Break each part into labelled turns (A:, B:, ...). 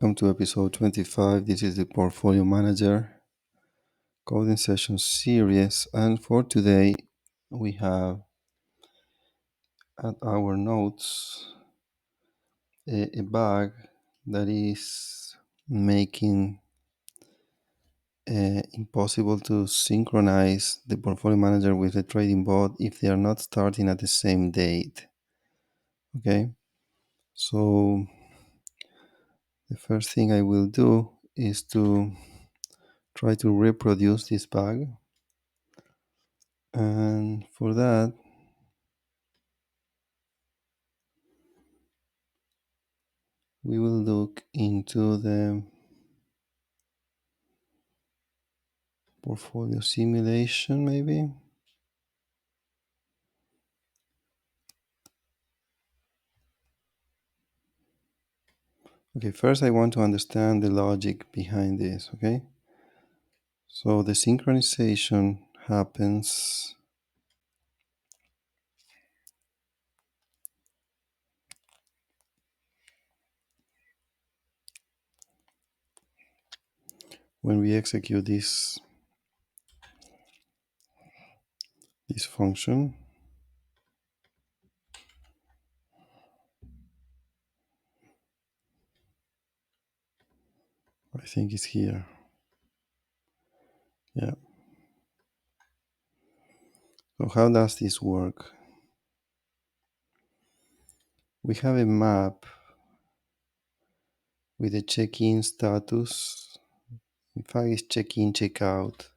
A: Welcome to episode 25. This is the Portfolio Manager Coding Session series. And for today, we have at our notes a bug that is making impossible to synchronize the Portfolio Manager with the trading bot if they are not starting at the same date. Okay, so the first thing I will do is to try to reproduce this bug. And for that, we will look into the portfolio simulation, maybe. Okay, first I want to understand the logic behind this, okay? So the synchronization happens when we execute this function. I think it's here. Yeah. So how does this work? We have a map with a check-in status. In fact, it's check-in, check-out.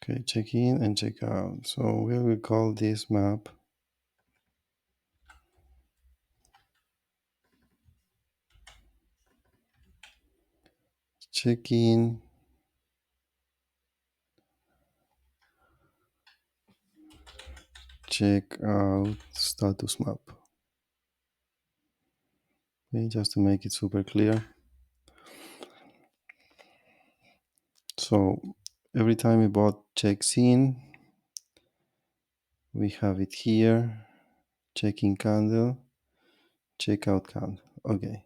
A: Okay, check-in and check-out. So we will call this map check-in, check-out status map. Okay, just to make it super clear. So every time a bot checks in, we have it here, check-in candle, check-out candle. Okay.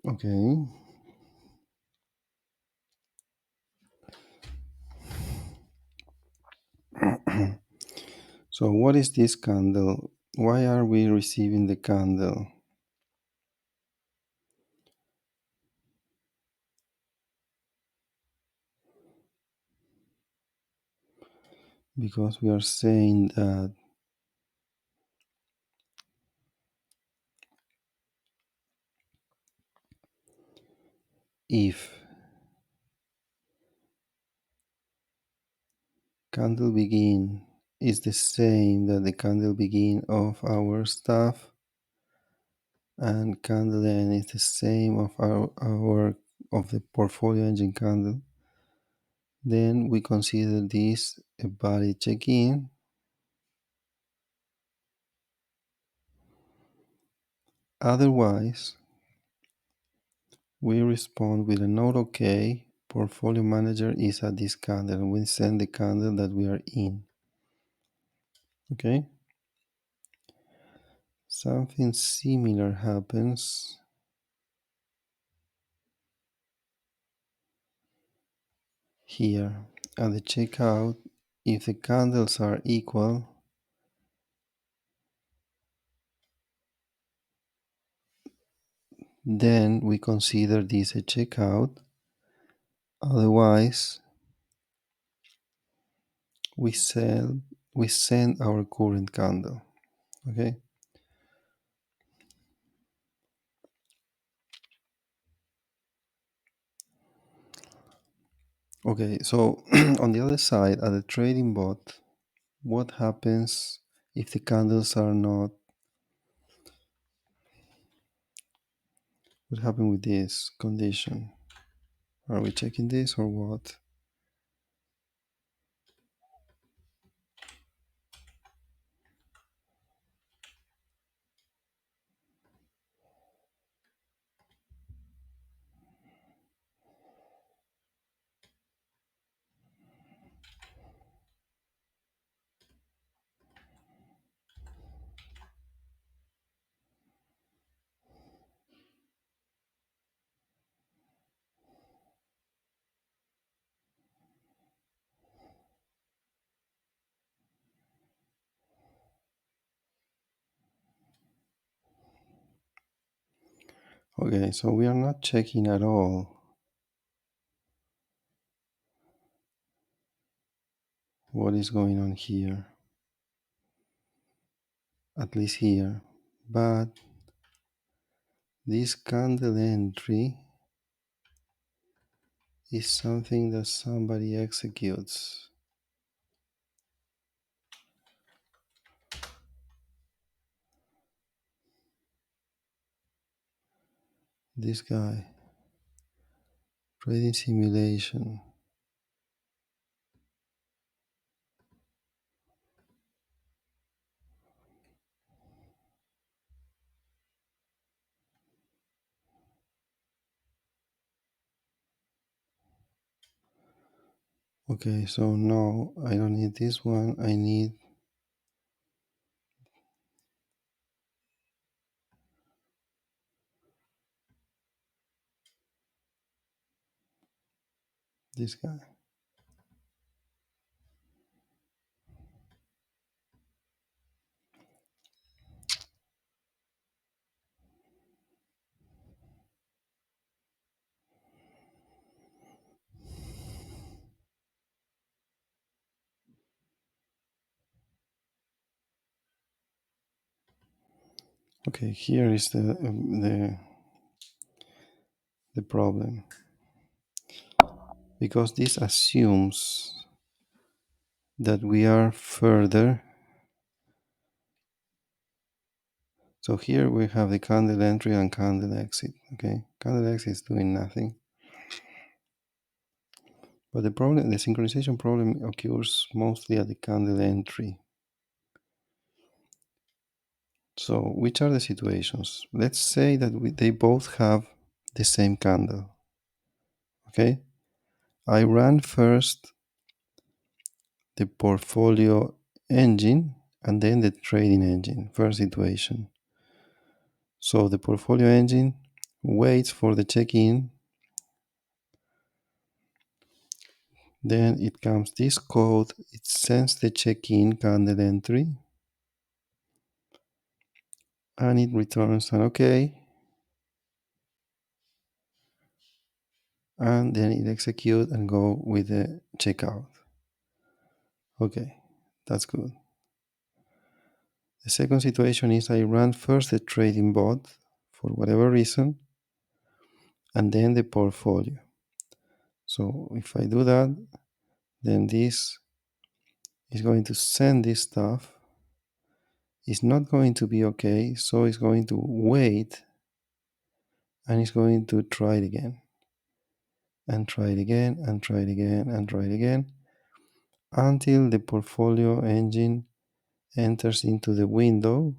A: Okay. So what is this candle? Why are we receiving the candle? Because we are saying that if candle begin is the same that the candle begin of our stuff, and candle end is the same of our of the portfolio engine candle, then we consider this a valid check-in. Otherwise, we respond with a note OK, portfolio manager is at this candle, and we send the candle that we are in. Okay? Something similar happens here at the checkout. If the candles are equal, then we consider this a checkout. Otherwise, we sell we send our current candle. Okay. Okay, so on the other side, at the trading bot, what happens if the candles are not? What happened with this condition? Are we checking this or what? Okay, so we are not checking at all what is going on here, at least here. But this candle entry is something that somebody executes. This guy, trading simulation. Okay, so no, I don't need this one. I need this guy. Okay, here is the problem, because this assumes that we are further. So here we have the candle entry and candle exit. Okay, candle exit is doing nothing, but the synchronization problem occurs mostly at the candle entry. So which are the situations? Let's say that they both have the same candle. Okay, I ran first the portfolio engine and then the trading engine. First situation. So the portfolio engine waits for the check-in, then it comes this code, it sends the check-in candle entry, and it returns an OK, and then it execute and go with the checkout. Okay, that's good. The second situation is I run first the trading bot for whatever reason, and then the portfolio. So if I do that, then this is going to send this stuff. It's not going to be okay, so it's going to wait, and it's going to try it again, and try it again, and try it again, and try it again, until the portfolio engine enters into the window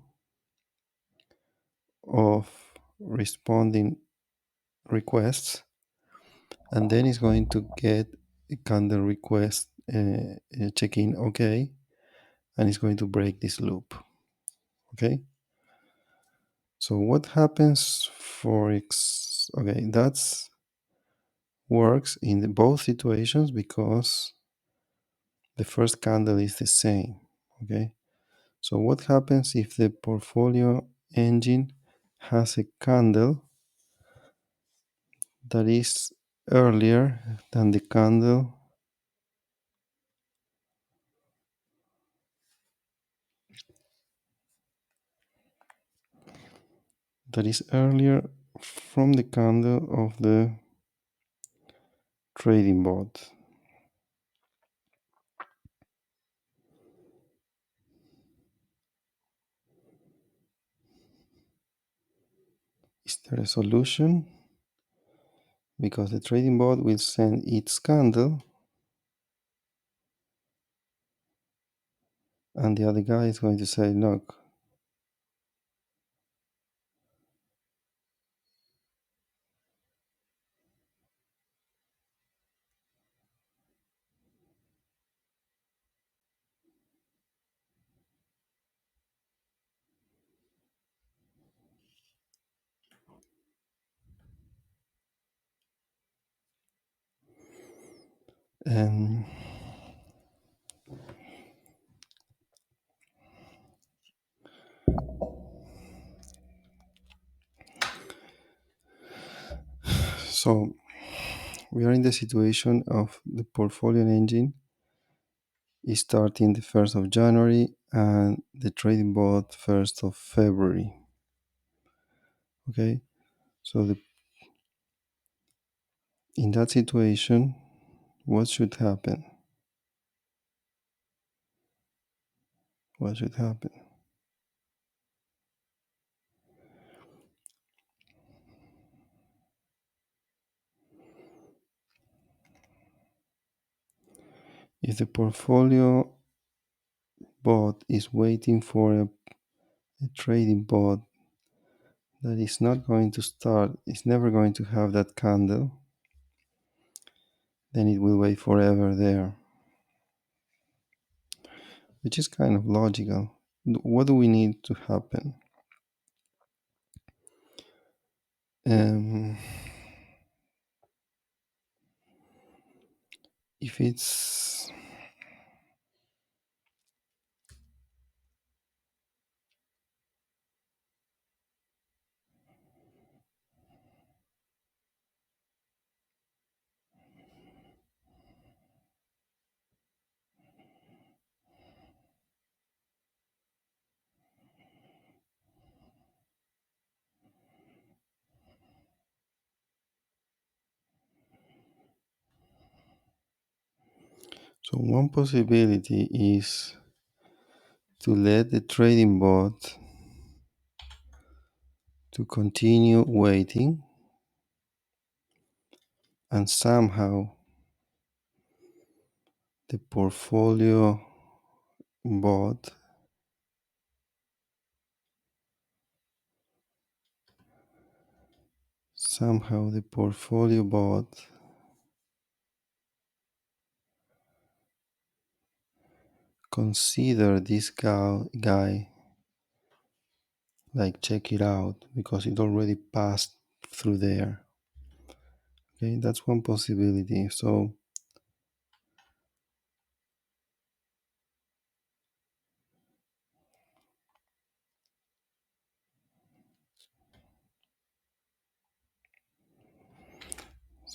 A: of responding requests, and then it's going to get a candle request check-in OK, and it's going to break this loop. Okay, so what happens for okay, that's works in both situations because the first candle is the same. Okay, so what happens if the portfolio engine has a candle that is earlier than the candle that is earlier from the candle of the trading bot. Is there a solution? Because the trading bot will send its candle and the other guy is going to say, look, and so we are in the situation of the portfolio engine is starting the 1st of January and the trading bot 1st of February. Okay, so in that situation, what should happen? What should happen? If the portfolio bot is waiting for a trading bot that is not going to start, is never going to have that candle, then it will wait forever there, which is kind of logical. What do we need to happen? Um, if it's so one possibility is to let the trading bot to continue waiting and somehow the portfolio bot consider this guy like check it out because it already passed through there. Okay, that's one possibility. So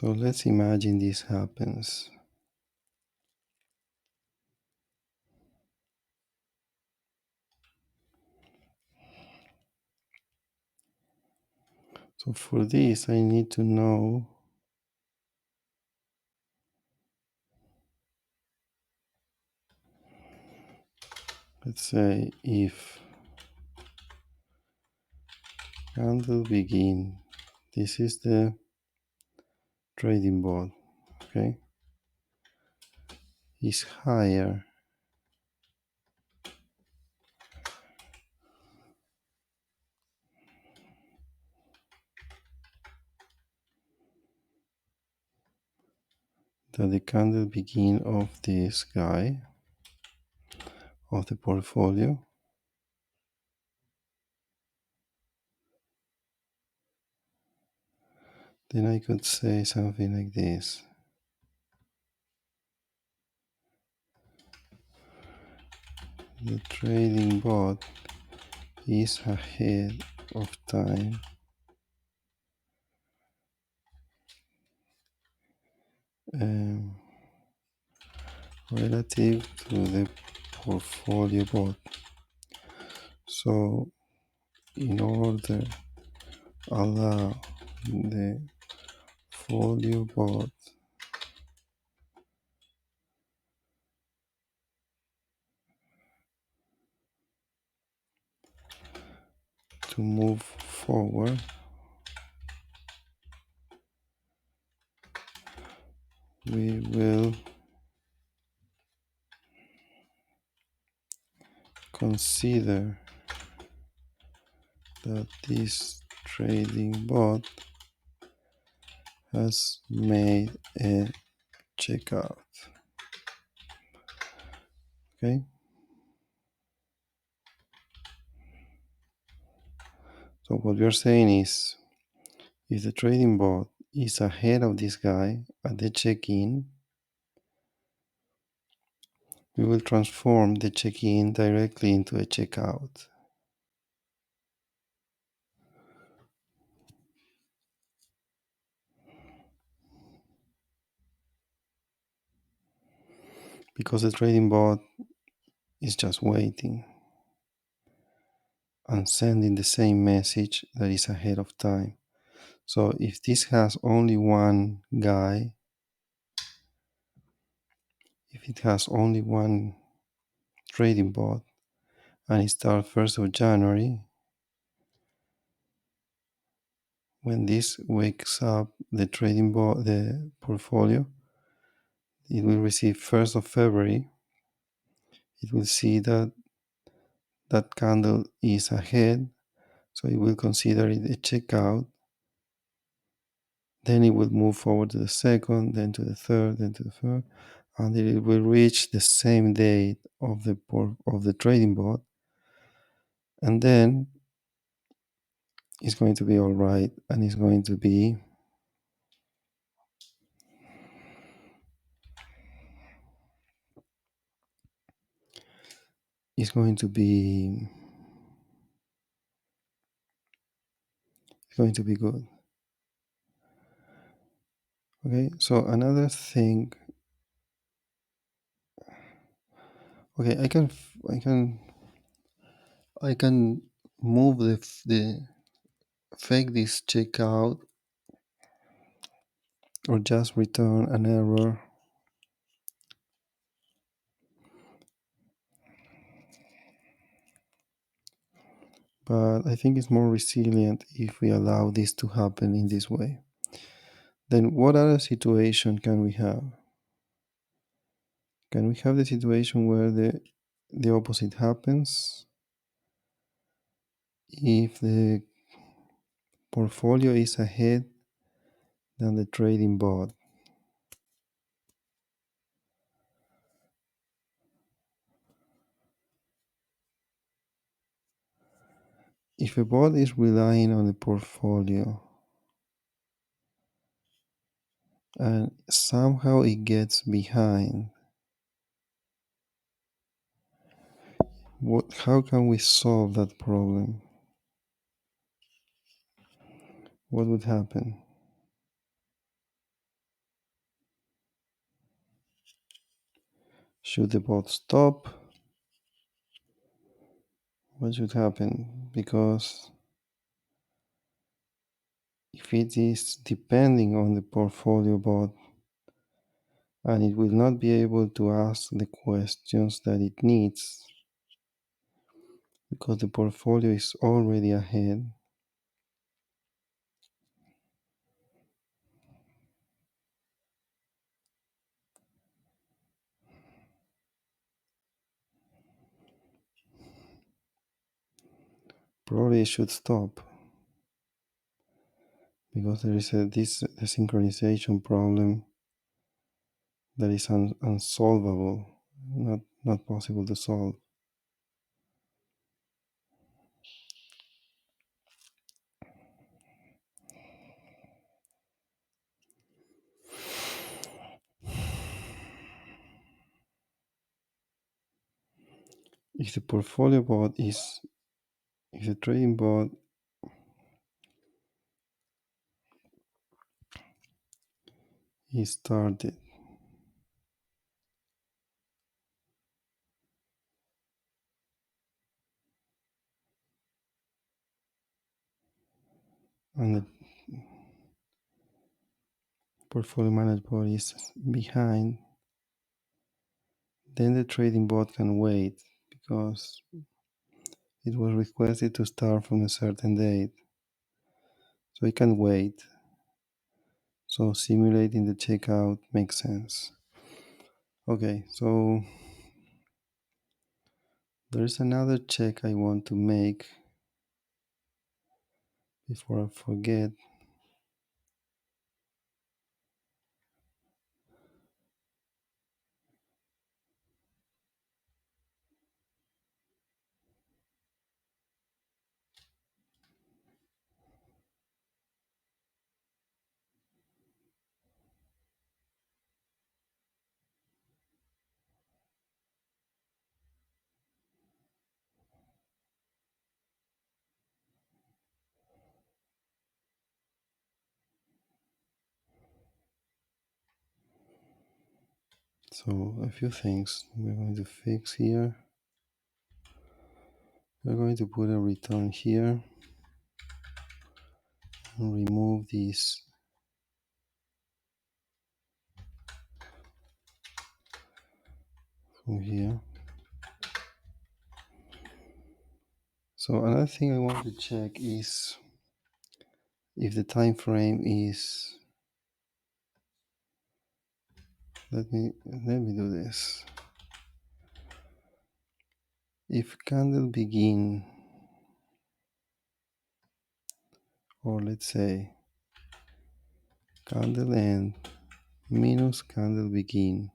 A: let's imagine this happens. So for this I need to know, let's say if candle begin, this is the trading bot, okay, is higher than the candle begin of this guy of the portfolio, then I could say something like this. The trading bot is ahead of time um, relative to the portfolio bot. So in order allow the portfolio bot to move forward, we will consider that this trading bot has made a checkout. Okay, so what we are saying is, if the trading bot is ahead of this guy at the check-in, we will transform the check-in directly into a checkout. Because the trading bot is just waiting and sending the same message that is ahead of time. So if this has only one guy, if it has only one trading bot and it starts 1st of January, when this wakes up the trading bot, the portfolio, it will receive 1st of February. It will see that that candle is ahead, so it will consider it a checkout. Then it will move forward to the second, then to the third, then to the third, until it will reach the same date of the trading bot, and then it's going to be all right, and it's going to be it's going to be it's going to be good. Okay, so another thing. Okay, I can move the fake this checkout or just return an error, but I think it's more resilient if we allow this to happen in this way. Then what other situation can we have? Can we have the situation where the opposite happens? If the portfolio is ahead than the trading bot. If a bot is relying on the portfolio and somehow it gets behind, how can we solve that problem? What would happen? Should the bot stop? What should happen? Because if it is depending on the portfolio bot and it will not be able to ask the questions that it needs because the portfolio is already ahead, probably it should stop because there is a synchronization problem that is unsolvable, not possible to solve. If the portfolio bot is, if the trading bot is started portfolio manager is behind, then the trading bot can wait because it was requested to start from a certain date. So it can wait. So simulating the checkout makes sense. Okay, so there's another check I want to make before I forget. So a few things we're going to fix here. We're going to put a return here and remove this from here. So another thing I want to check is if the time frame is, let me do this. If candle begin, or let's say candle end minus candle begin,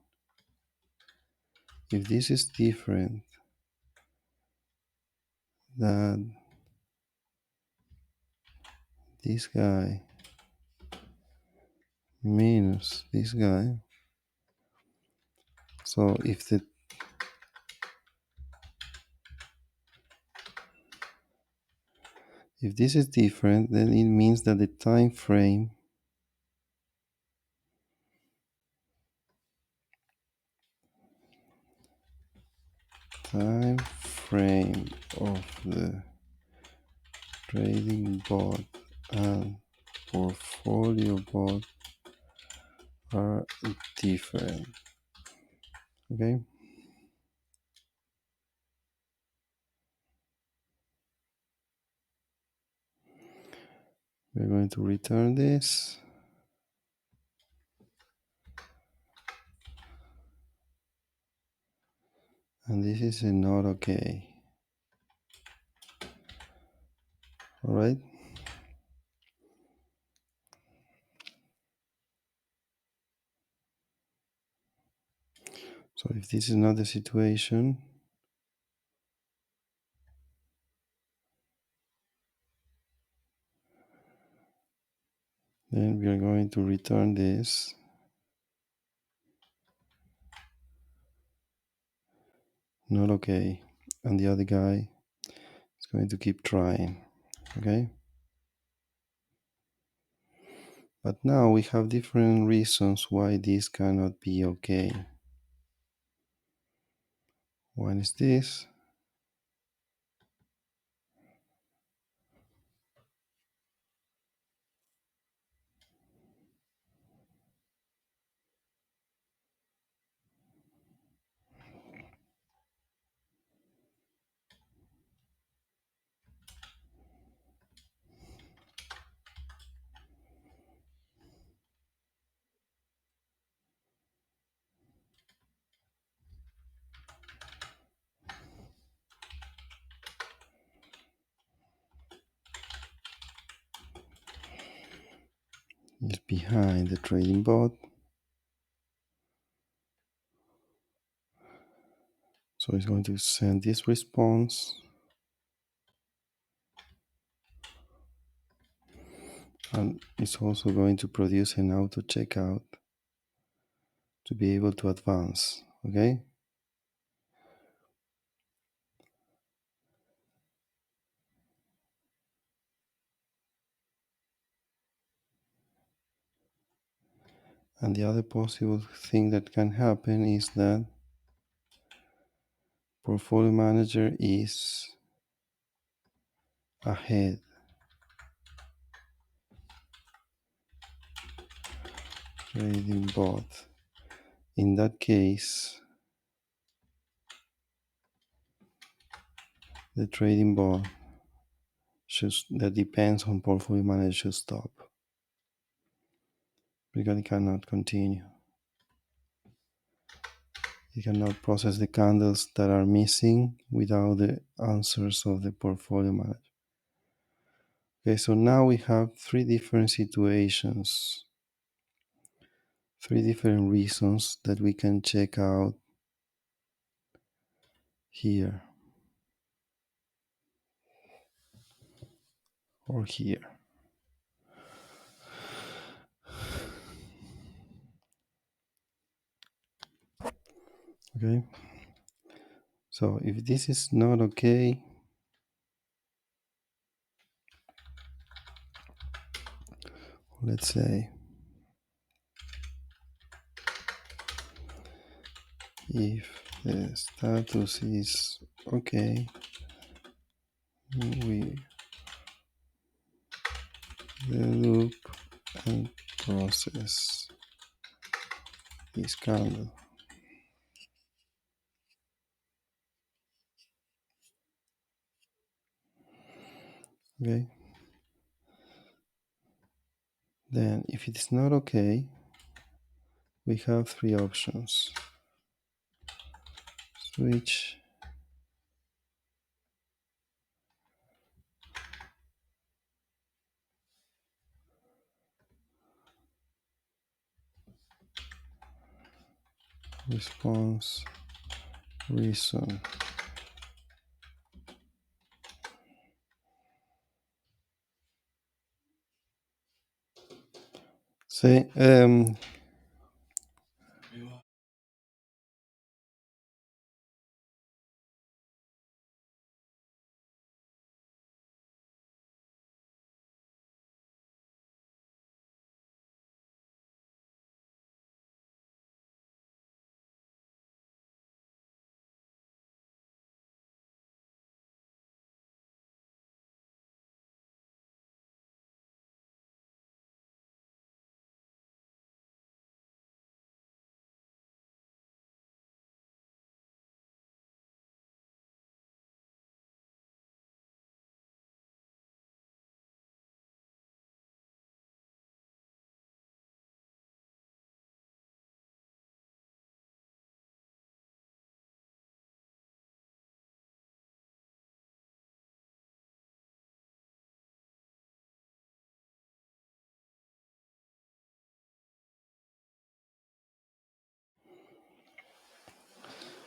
A: if this is different than this guy minus this guy, so if this is different, then it means that the time frame of the trading bot and portfolio bot are different. Okay, we're going to return this, and this is a not okay. All right, so if this is not the situation, then we are going to return this, not okay, and the other guy is going to keep trying. Okay, but now we have different reasons why this cannot be okay. One is this. Is behind the trading bot. So it's going to send this response, and it's also going to produce an auto checkout to be able to advance. Okay, and the other possible thing that can happen is that portfolio manager is ahead. trading bot. In that case, the trading bot that depends on portfolio manager should stop because it cannot continue. It cannot process the candles that are missing without the answers of the portfolio manager. Okay, so now we have three different situations, three different reasons that we can check out here or here. Okay, so if this is not okay, let's say if the status is okay, we the loop and process this candle. Okay, then if it is not okay, we have three options: switch, response, reason. Say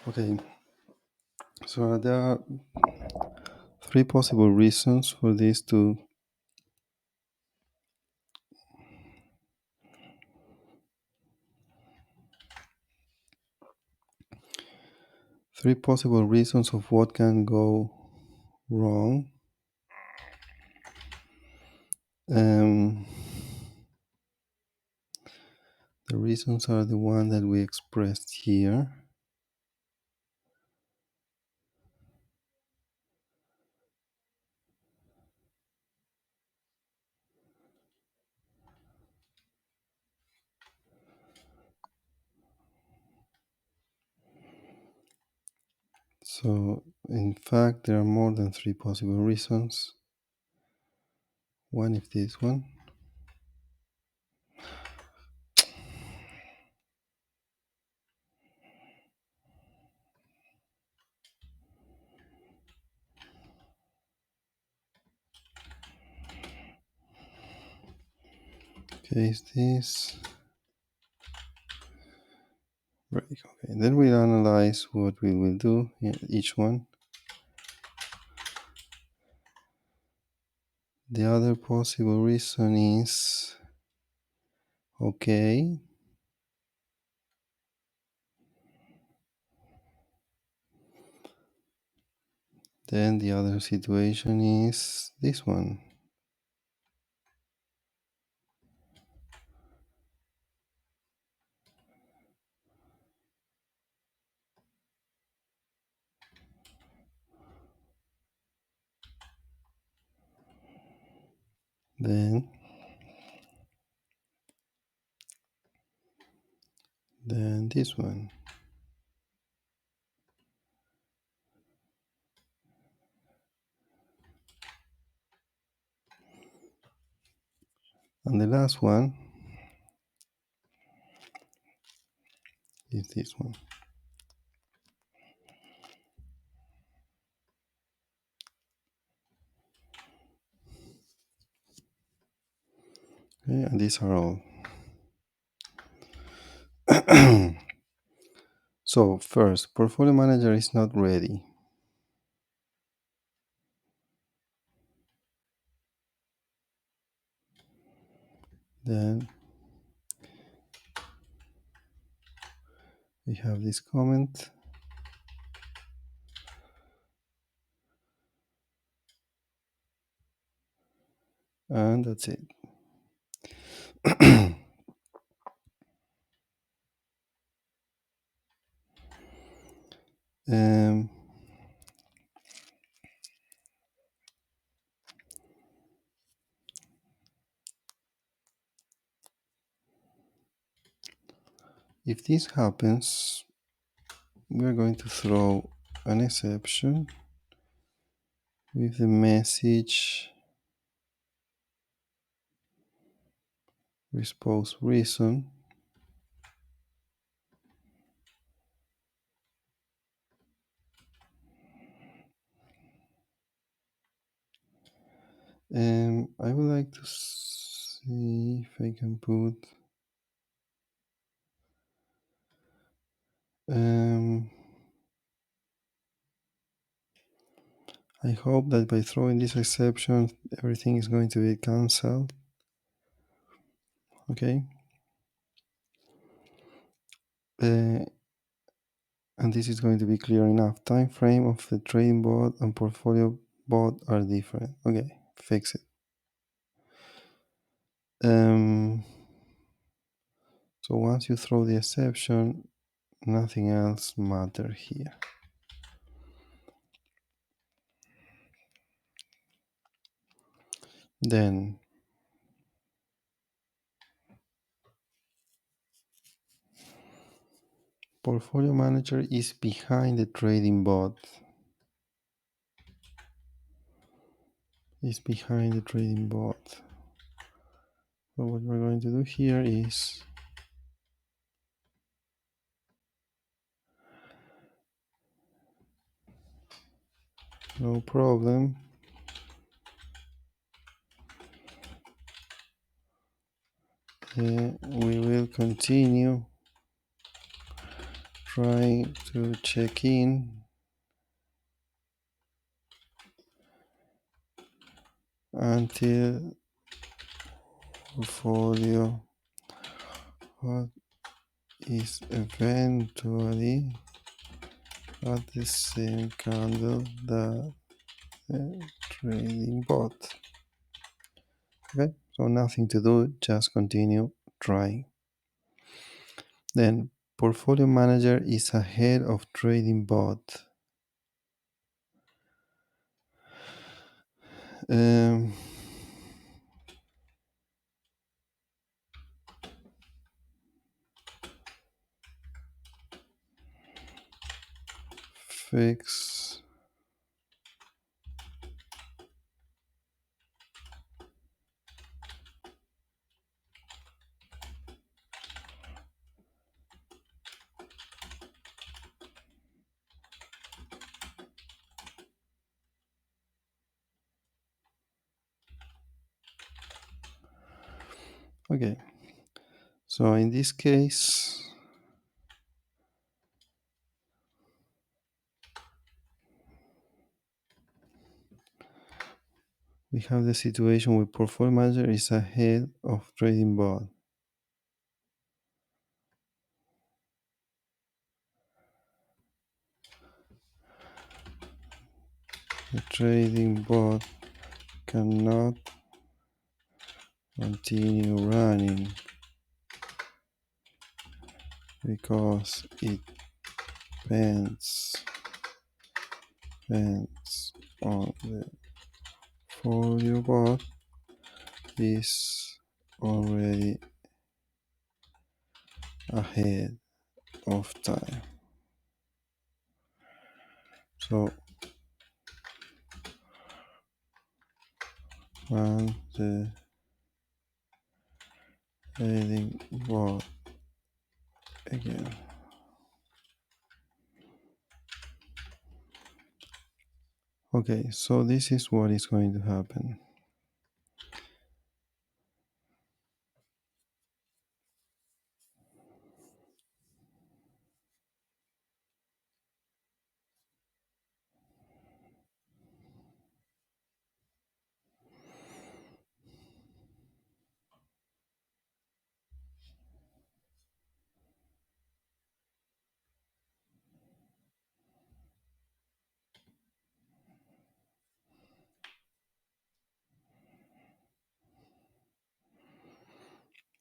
A: okay. So there are three possible reasons for this to three possible reasons of what can go wrong. Um, the reasons are the one that we expressed here. So, in fact, there are more than three possible reasons. One is this one. Okay, is this break? Okay, then we'll analyze what we will do in each one. The other possible reason is okay. Then the other situation is this one. Then Then this one. And the last one is this one. Okay, and these are all. So first, Portfolio Manager is not ready. Then we have this comment. And that's it. um, if this happens, we're going to throw an exception with the message response reason. I would like to see if I can put I hope that by throwing this exception, everything is going to be cancelled. Okay. And this is going to be clear enough. Time frame of the trading bot and portfolio bot are different. Okay, fix it. So once you throw the exception, nothing else matters here. Then portfolio manager is behind the trading bot. Is behind the trading bot. So what we're going to do here is no problem. We will continue trying to check in until portfolio what is eventually at the same candle that the trading bot. Okay, so nothing to do, just continue trying. Then portfolio manager is ahead of trading bot. Fix okay, so in this case we have the situation where portfolio manager is ahead of trading bot. The trading bot cannot continue running because it depends on the portfolio bot is already ahead. of time. So run the heading bot again. Okay, so this is what is going to happen.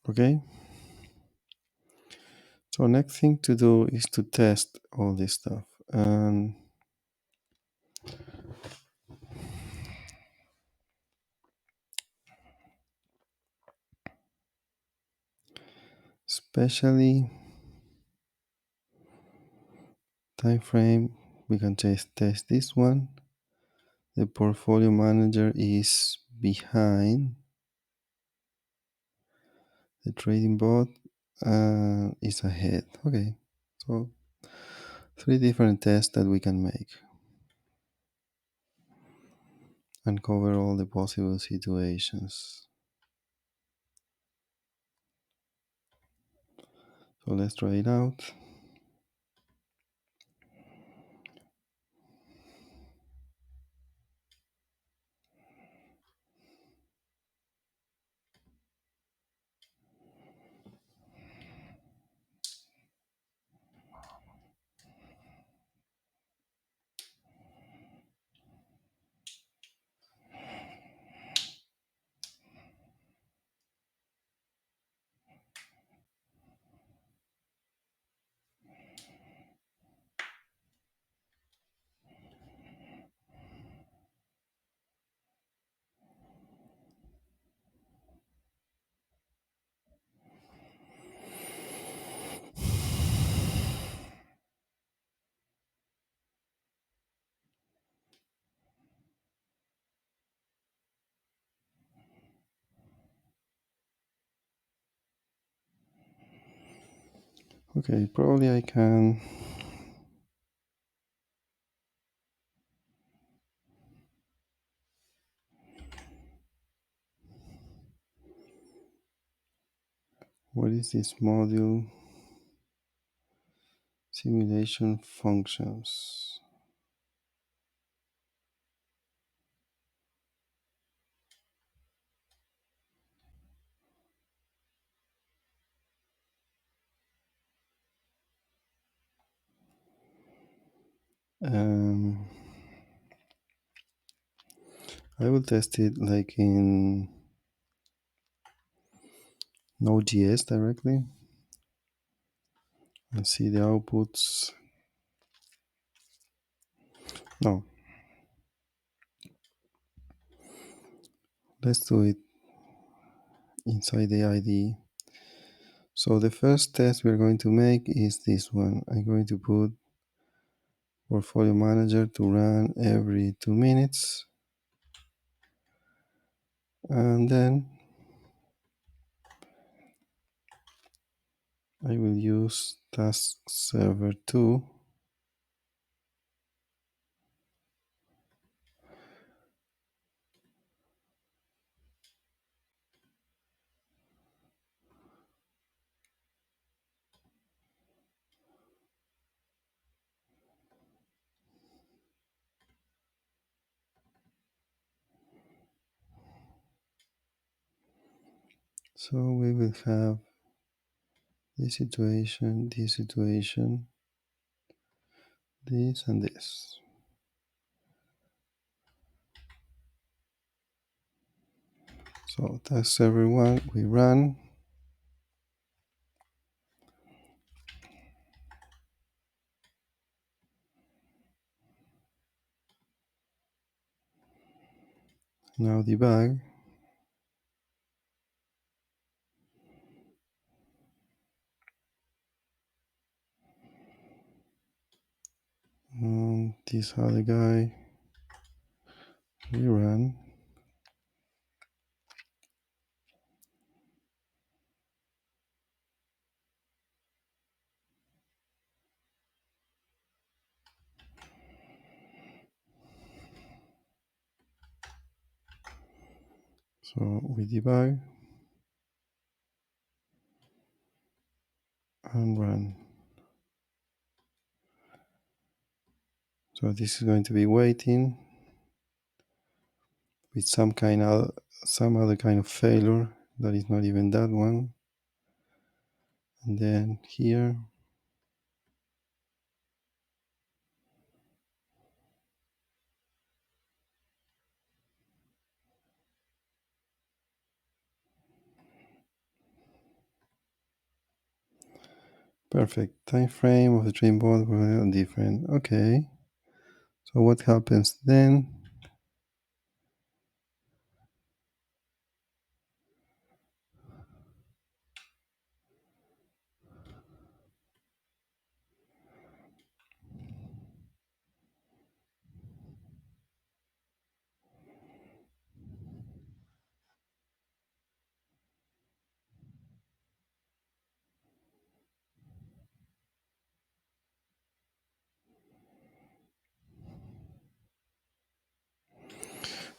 A: Okay, so next thing to do is to test all this stuff, and especially time frame, we can just test this one. The portfolio manager is behind the trading bot and is ahead. Okay, so three different tests that we can make and cover all the possible situations. So let's try it out. Okay, probably I can what is this module? Simulation functions. Um, I will test it like in Node.js directly and see the outputs. No, let's do it inside the IDE. So the first test we're going to make is this one. I'm going to put portfolio manager to run every 2 minutes, and then I will use task server 2. So we will have this situation, this situation, this and this. So task server 1 we run. Now debug. this other guy. We run. So we debug and run. So this is going to be waiting with some other kind of failure that is not even that one. And then here, perfect. Time frame of the train board were different. Okay. So what happens then?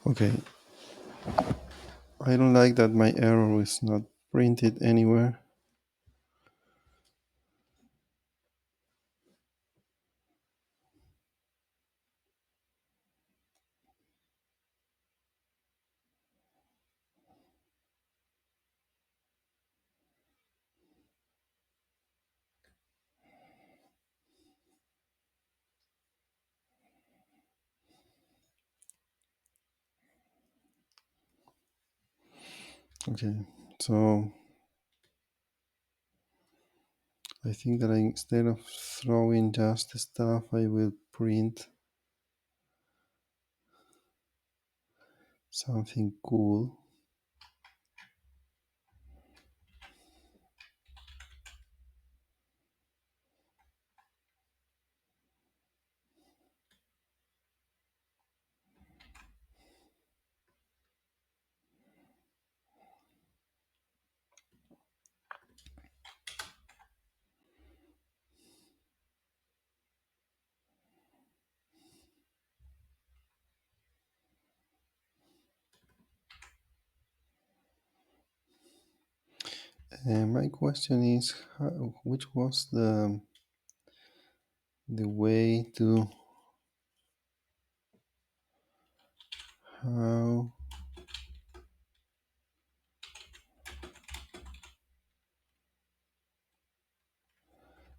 A: Okay. I don't like that my error is not printed anywhere. Okay. So I think that instead of throwing just the stuff, I will print something cool. And my question is, which was the way to how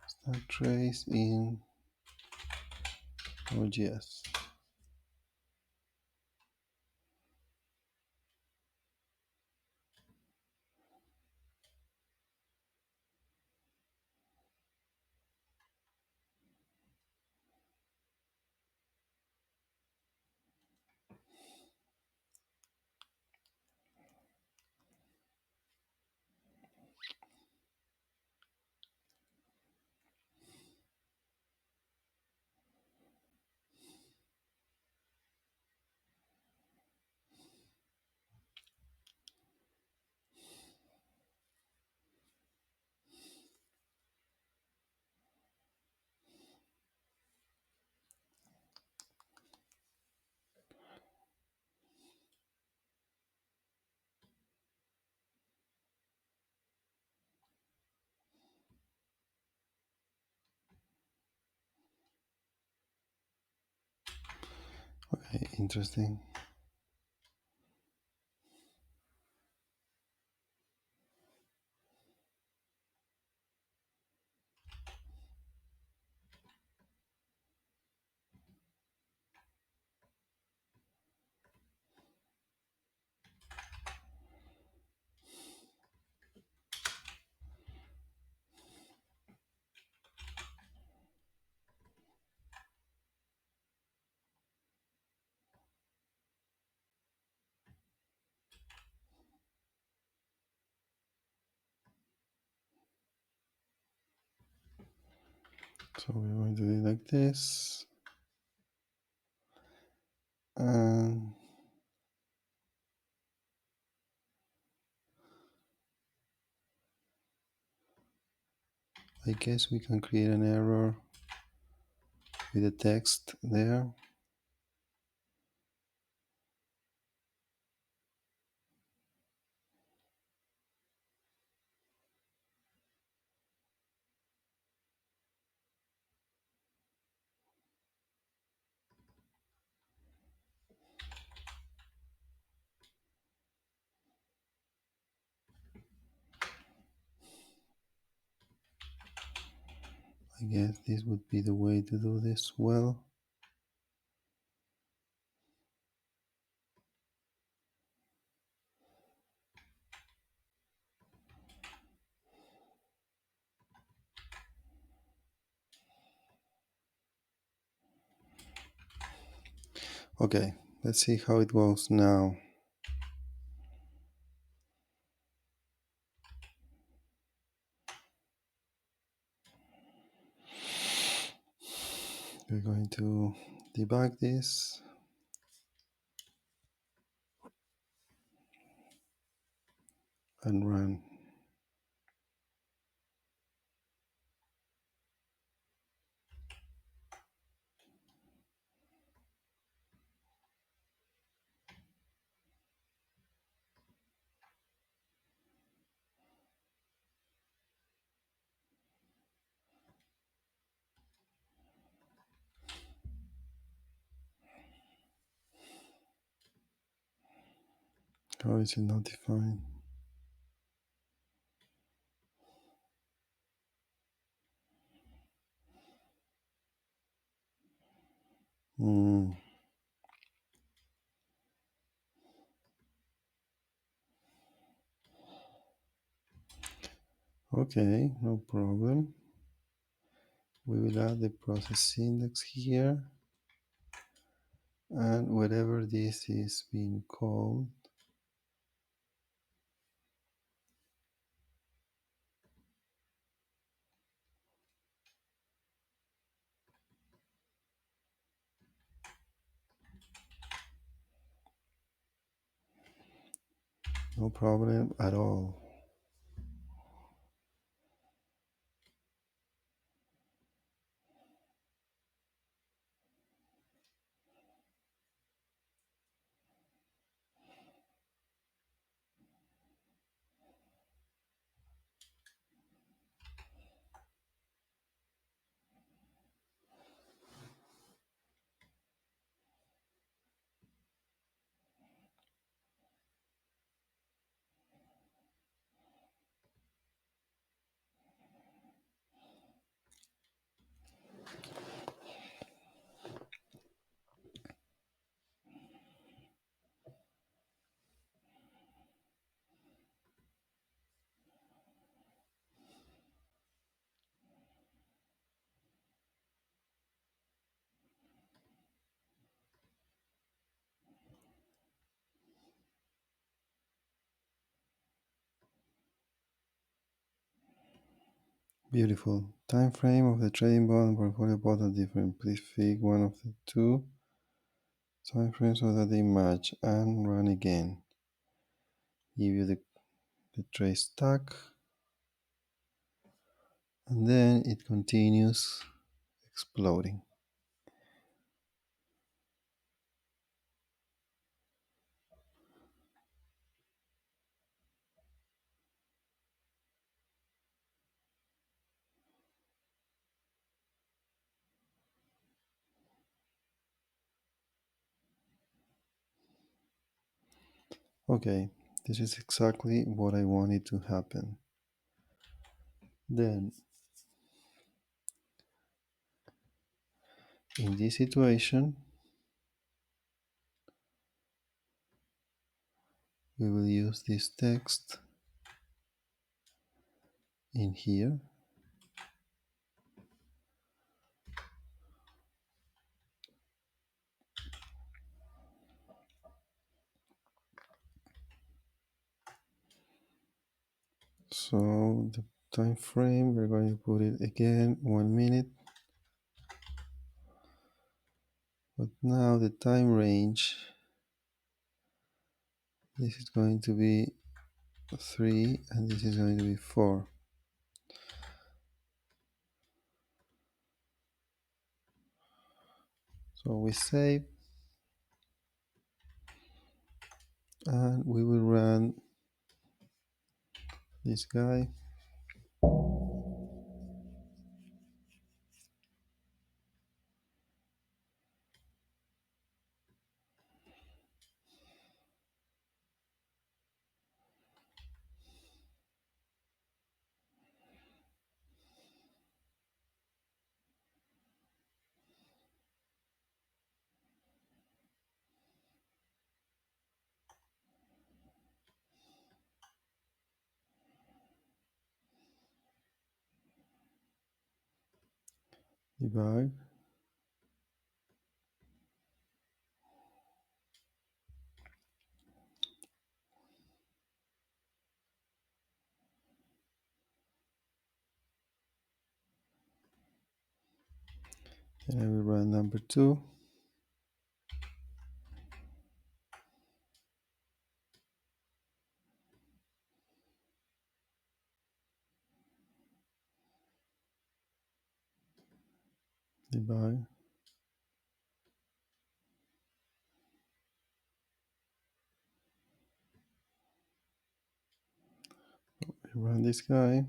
A: start trace in OGS? Okay, interesting. So we're going to do it like this. And I guess we can create an error with the text there. I guess this would be the way to do this well. Okay, let's see how it goes now. We're going to debug this and run. How is it not defined? Hmm. Okay, no problem. We will add the process index here, and whatever this is being called, no problem at all. Beautiful. Time frame of the trading bond and portfolio both are different. Please pick one of the two time frames so that they match and run again. Give you the trace stack, and then it continues exploding. Okay, this is exactly what I wanted to happen. Then, in this situation, we will use this text in here. So the time frame, we're going to put it again 1 minute. But now the time range, this is going to be 3 and this is going to be 4. So we save and we will run this guy. Debug. And I will run number 2. Debug. We run this guy.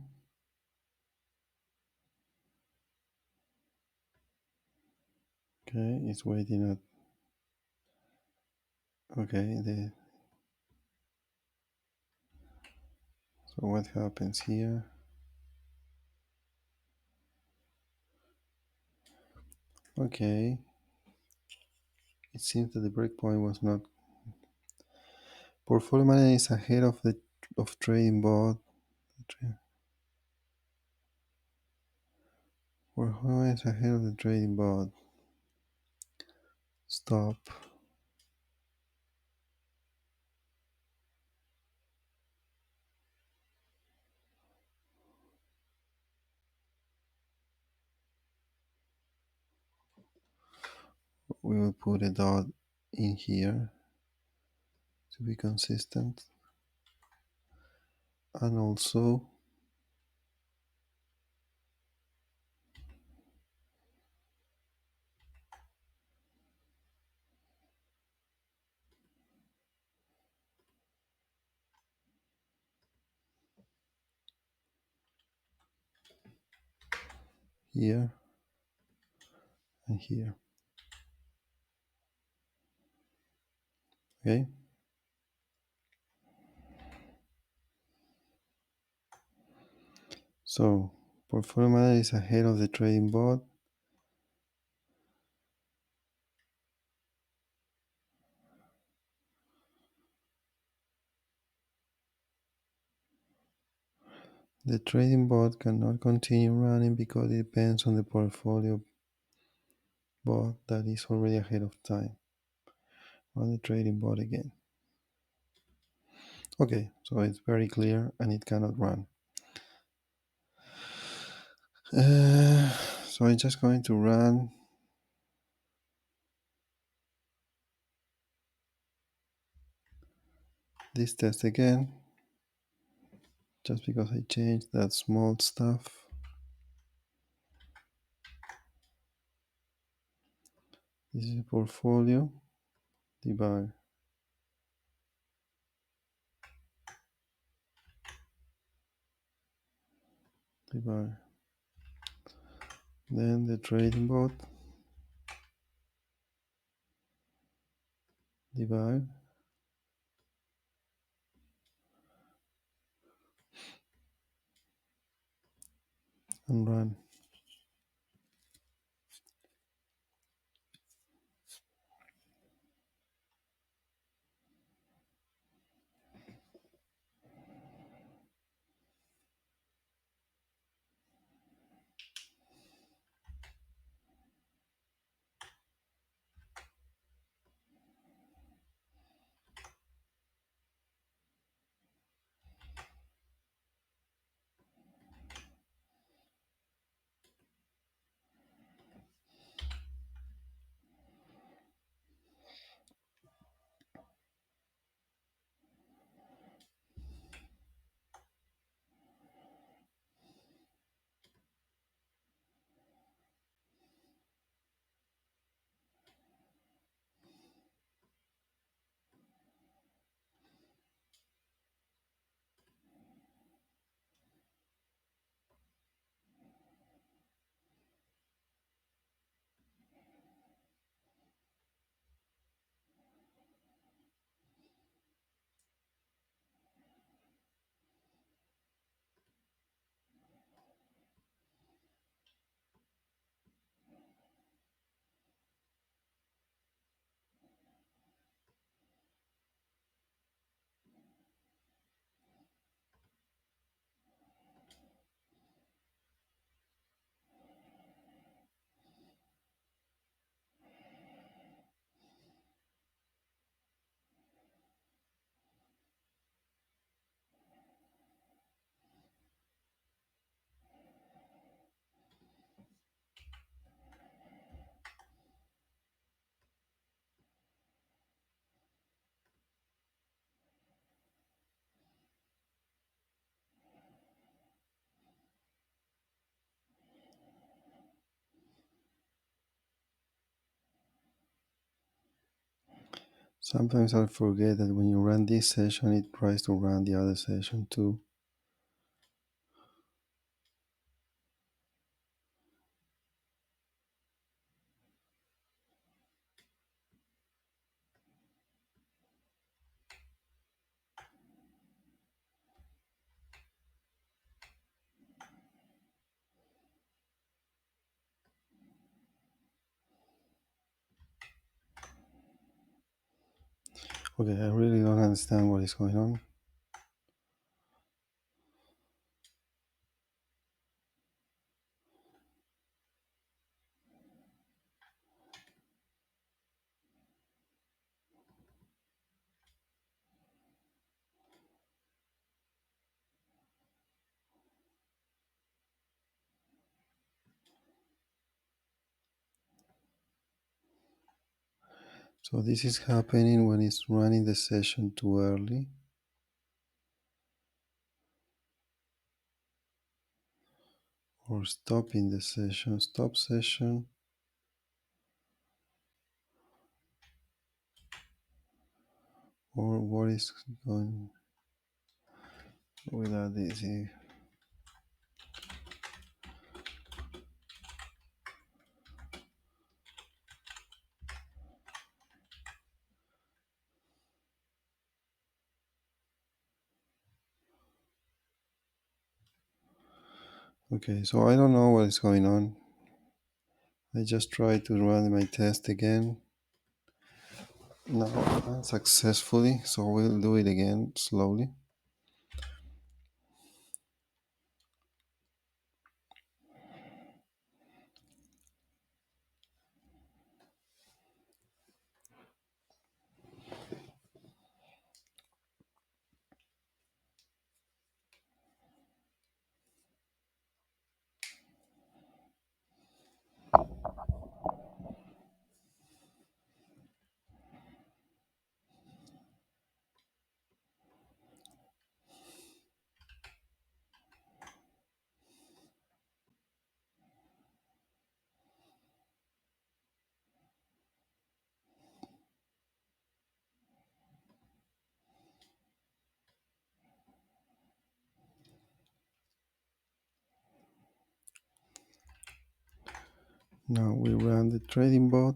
A: Okay, it's waiting at. Okay, so what happens here? Okay, it seems that the breakpoint was not. Portfolio manager is ahead of the trading bot. Portfolio manager is ahead of the trading bot. Stop. We will put a dot in here to be consistent, and also here and here. Okay. So portfolio manager is ahead of the trading bot. The trading bot cannot continue running because it depends on the portfolio bot that is already ahead of time. Run the trading bot again. Okay, so it's very clear and it cannot run. So I'm just going to run this test again, just because I changed that small stuff. This is a portfolio. Debug. Debug. Then the trading bot. Debug. And run. Sometimes I forget that when you run this session, it tries to run the other session too. Okay, I really don't understand what is going on. So this is happening when it's running the session too early, or stopping the session, stop session, or what is going without this. Okay, so I don't know what is going on. I just tried to run my test again. Now unsuccessfully, so we'll do it again slowly. Now we run the trading bot.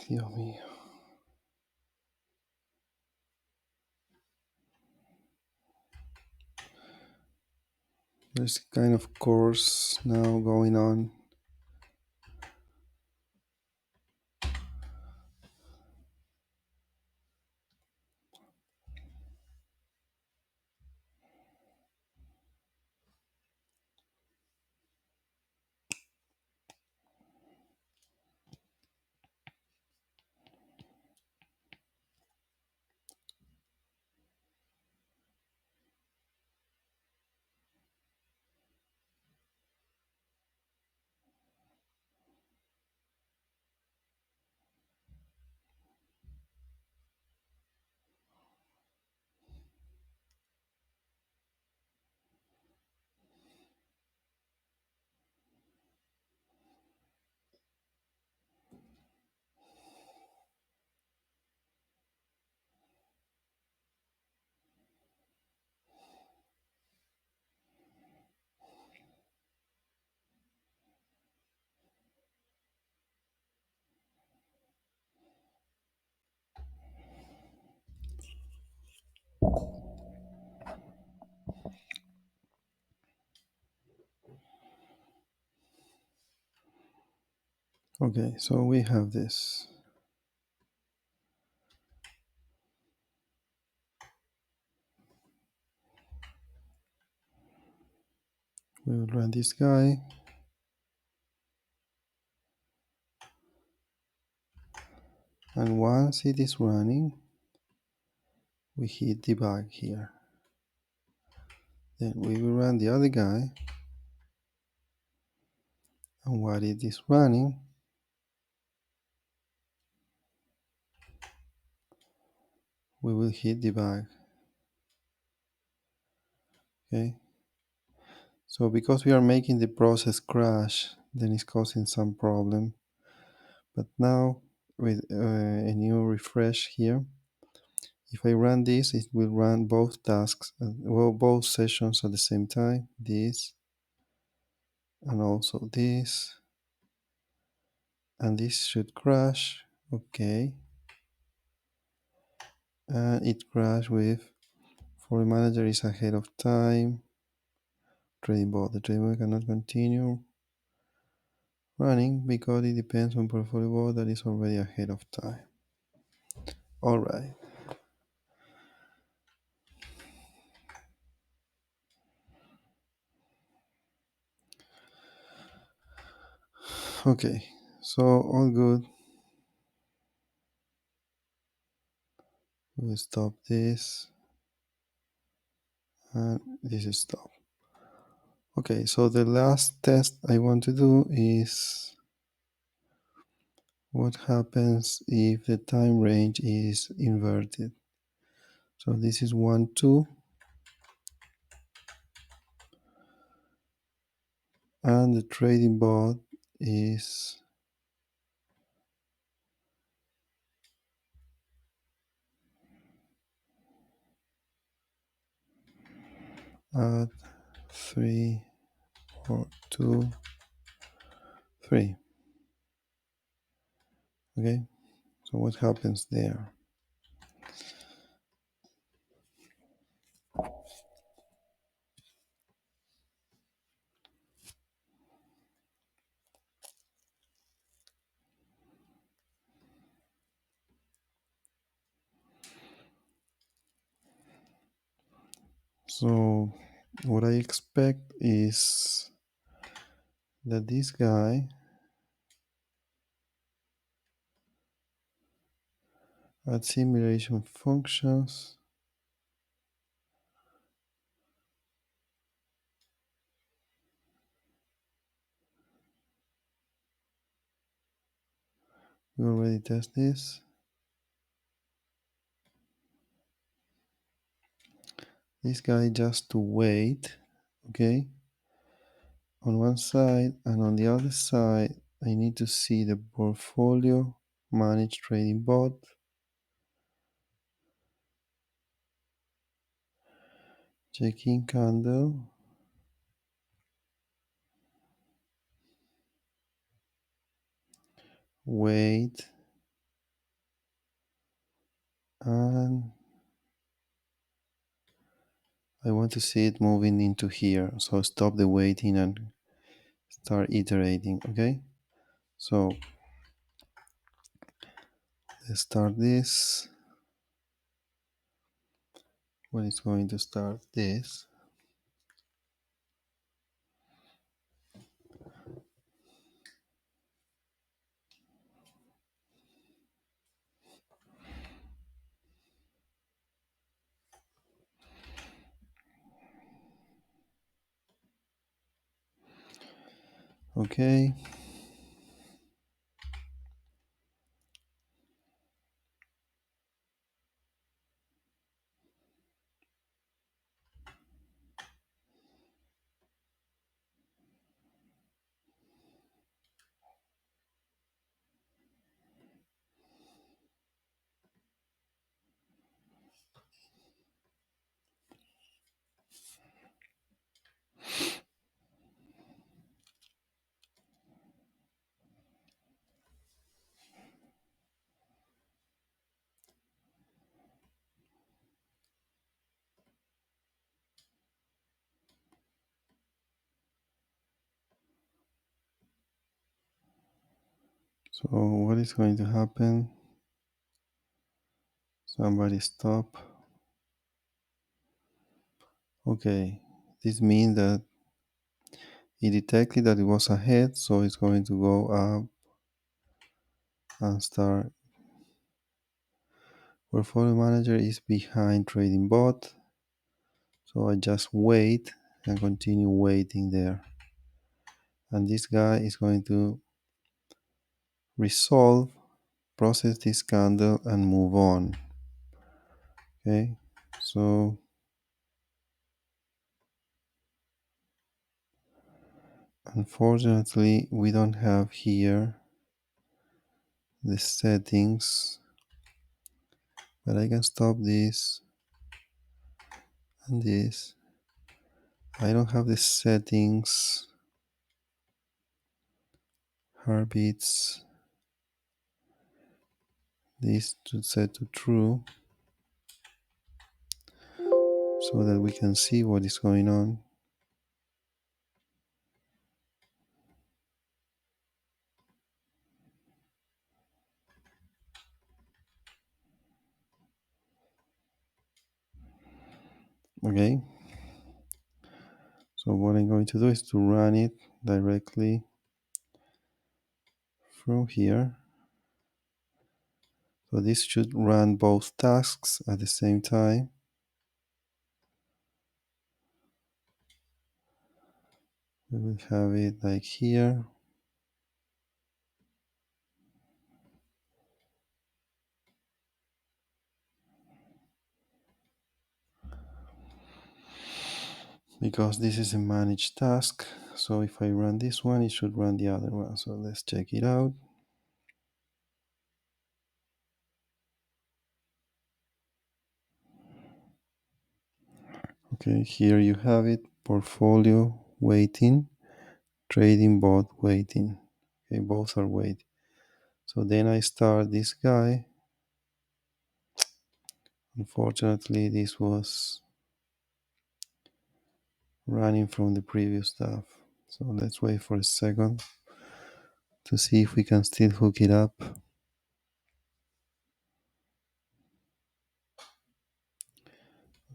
A: Dios mío. There's a kind of course now going on. Okay, so we have this. We will run this guy. And once it is running, we hit debug here. Then we will run the other guy, and while it is running, we will hit debug. Okay, so because we are making the process crash, then it's causing some problem. But now with a new refresh here, if I run this, it will run both tasks, well, both sessions at the same time, this and also this, and this should crash. Okay, and it crashed with for the manager is ahead of time. Trading bot. The trading bot cannot continue running because it depends on portfolio bot that is already ahead of time. All right. Okay. So all good. We'll stop this, and this is stop. Okay. So the last test I want to do is what happens if the time range is inverted. So this is 1, 2, and the trading bot is at 3, 4, 2, 3. Okay, so what happens there? So what I expect is that this guy at simulation functions we already test this guy just to wait, okay, on one side, and on the other side I need to see the portfolio manage trading bot, checking candle, wait, and I want to see it moving into here. So stop the waiting and start iterating. Okay, so let's start this. When it's going to start this, okay. So what is going to happen? Somebody stop. Okay, this means that it detected that it was ahead, so it's going to go up and start. Portfolio manager is behind trading bot, So I just wait and continue waiting there. And this guy is going to resolve, process this candle, and move on. Okay, so unfortunately we don't have here the settings, but I can stop this and this. I don't have the settings, heartbeats, this to set to true so that we can see what is going on. Okay, so what I'm going to do is to run it directly from here. So this should run both tasks at the same time. We will have it like here. Because this is a managed task. So if I run this one, it should run the other one. So let's check it out. Okay, here you have it, portfolio waiting, trading bot waiting. Okay, both are waiting. So then I start this guy. Unfortunately, this was running from the previous stuff. So let's wait for a second to see if we can still hook it up.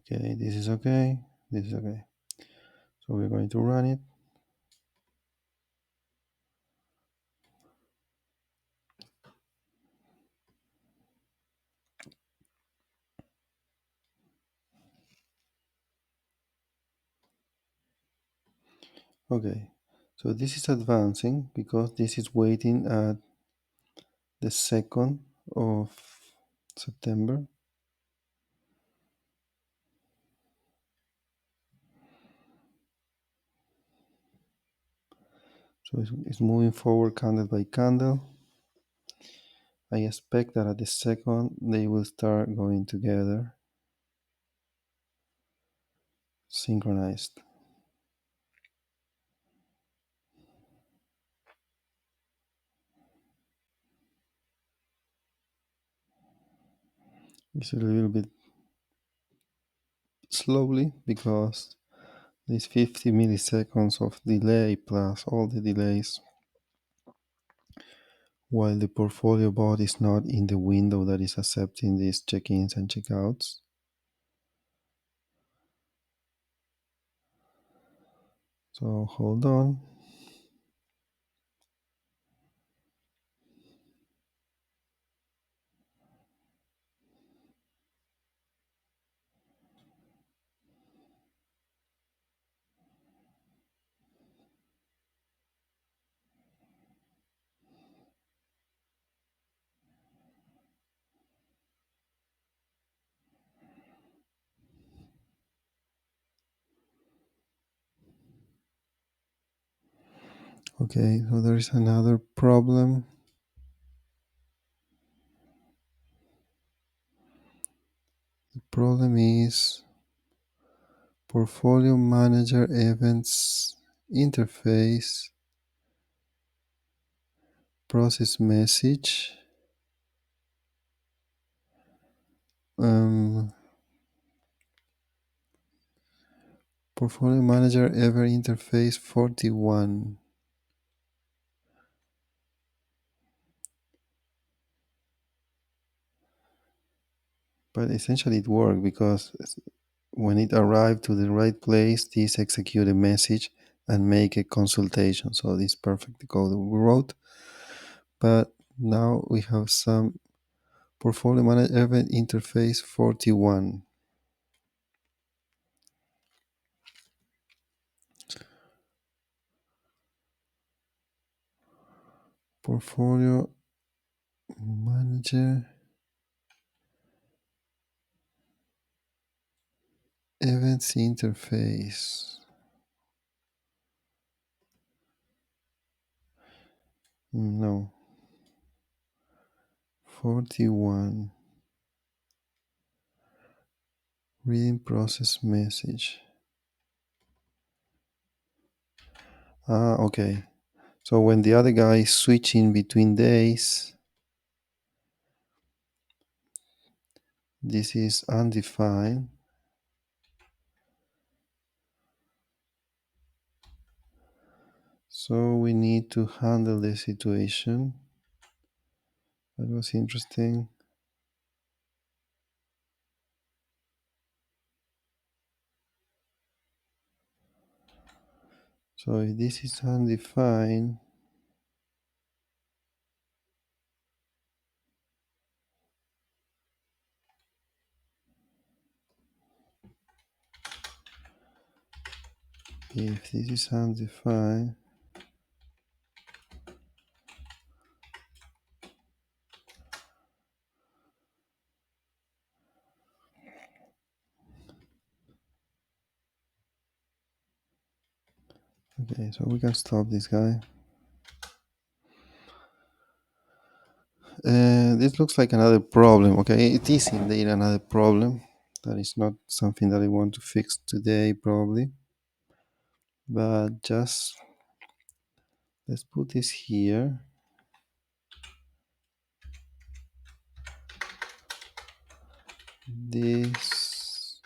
A: Okay, this is okay. This is okay. So we're going to run it. Okay, so this is advancing because this is waiting at the 2nd of September. So it's moving forward candle by candle. I expect that at the 2nd they will start going together, synchronized. It's a little bit slowly because there's 50 milliseconds of delay plus all the delays while the portfolio bot is not in the window that is accepting these check-ins and check-outs. So hold on. Okay, so there is another problem. The problem is portfolio manager events interface process message. Portfolio manager ever interface 41. But essentially it worked because when it arrived to the right place, this execute a message and make a consultation. So this is perfect code we wrote. But now we have some portfolio manager event interface 41. Portfolio manager, events interface. No. 41. Reading process message. Okay. So when the other guy is switching between days, this is undefined. So we need to handle the situation. That was interesting. So if this is undefined, if this is undefined, okay, so we can stop this guy. This looks like another problem. Okay, it is indeed another problem. That is not something that I want to fix today, probably. But just let's put this here. This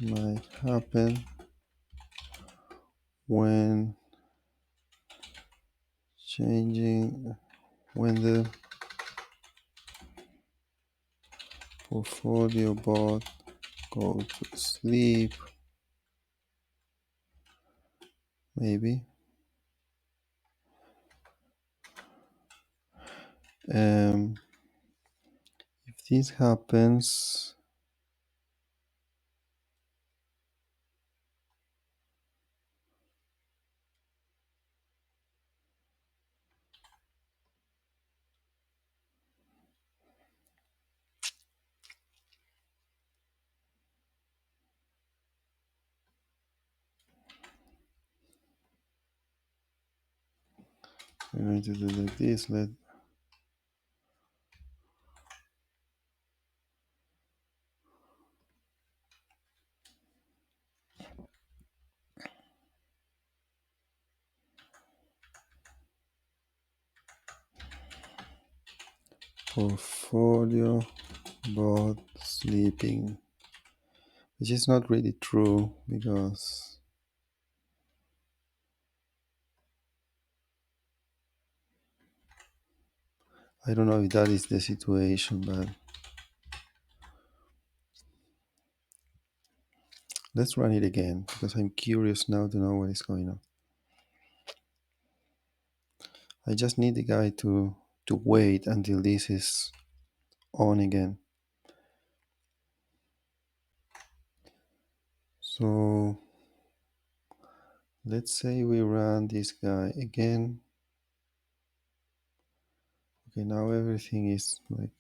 A: might happen when changing when the portfolio bot goes to sleep, maybe. If this happens, we're going to do like this. Let portfolio bot sleeping, which is not really true because I don't know if that is the situation, but let's run it again because I'm curious now to know what is going on. I just need the guy to wait until this is on again. So let's say we run this guy again. Okay, now everything is like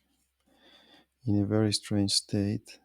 A: in a very strange state.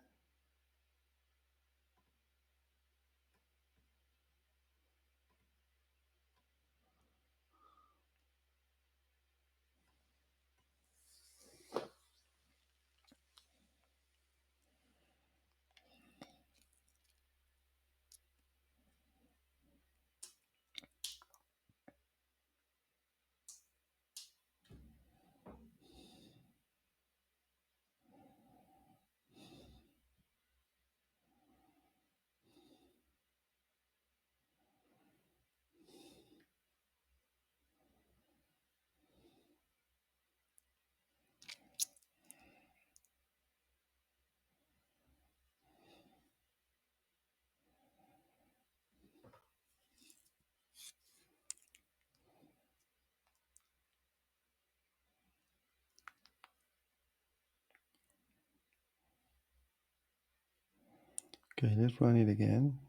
A: Okay, let's run it again.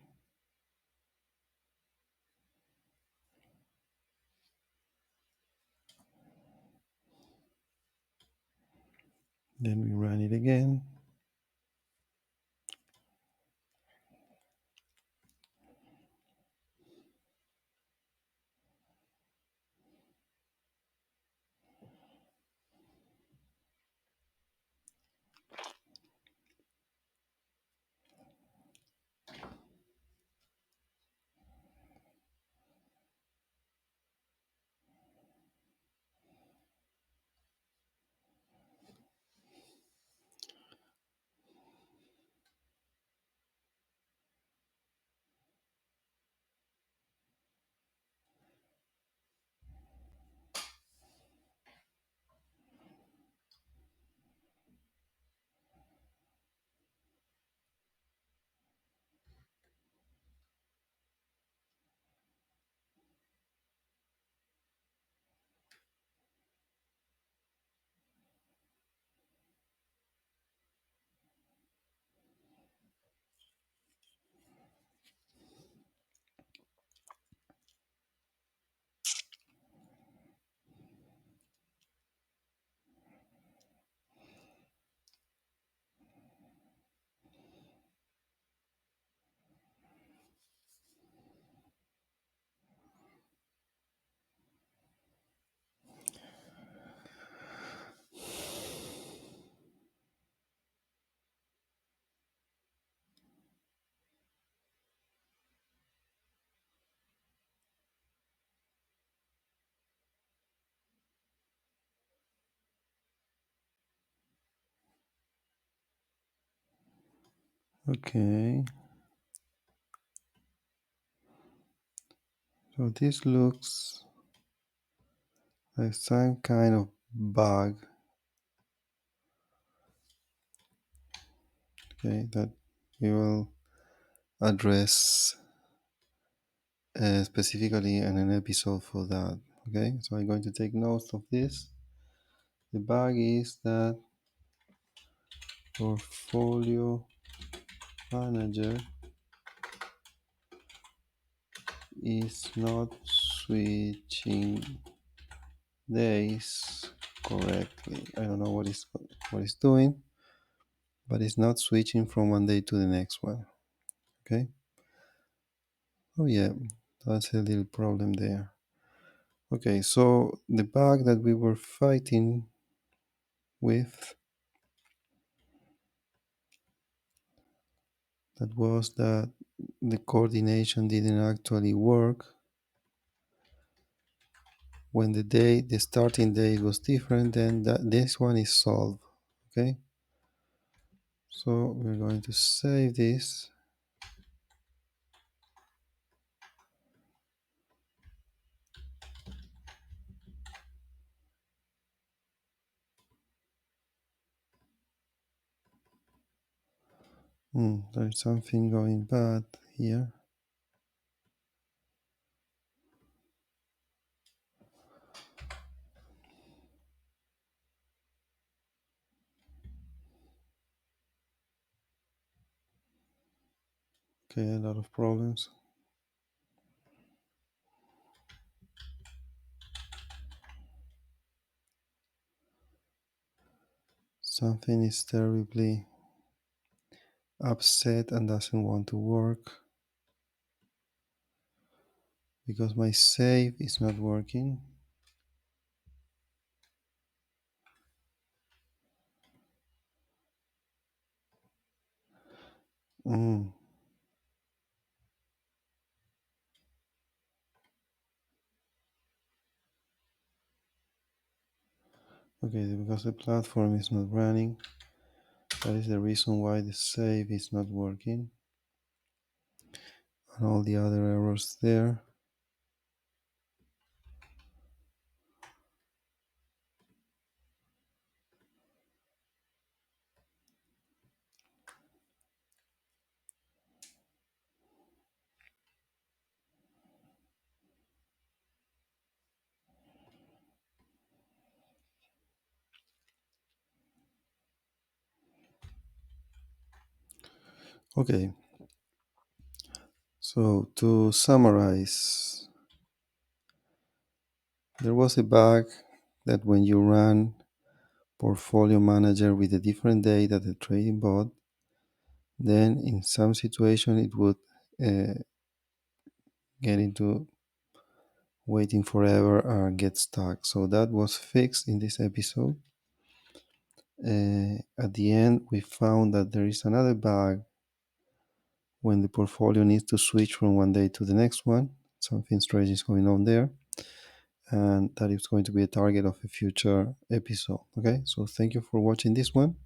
A: Then we run it again. Okay, so this looks like some kind of bug, okay, that we will address specifically in an episode for that. Okay, so I'm going to take notes of this. The bug is that portfolio manager is not switching days correctly. I don't know what it's doing, but it's not switching from one day to the next one. Okay. Oh yeah, that's a little problem there. Okay, so the bug that we were fighting with, that was that the coordination didn't actually work when the starting date was different. Then this one is solved. Okay, so we're going to save this. There's something going bad here. Okay, a lot of problems. Something is terribly upset and doesn't want to work because my save is not working. Mm, okay, because the platform is not running, that is the reason why the save is not working, and all the other errors there. Okay, so to summarize, there was a bug that when you run portfolio manager with a different day that the trading bot, then in some situation it would get into waiting forever or get stuck. So that was fixed in this episode. At the end, we found that there is another bug when the portfolio needs to switch from one day to the next one. Something strange is going on there, and that is going to be a target of a future episode. Okay, so thank you for watching this one.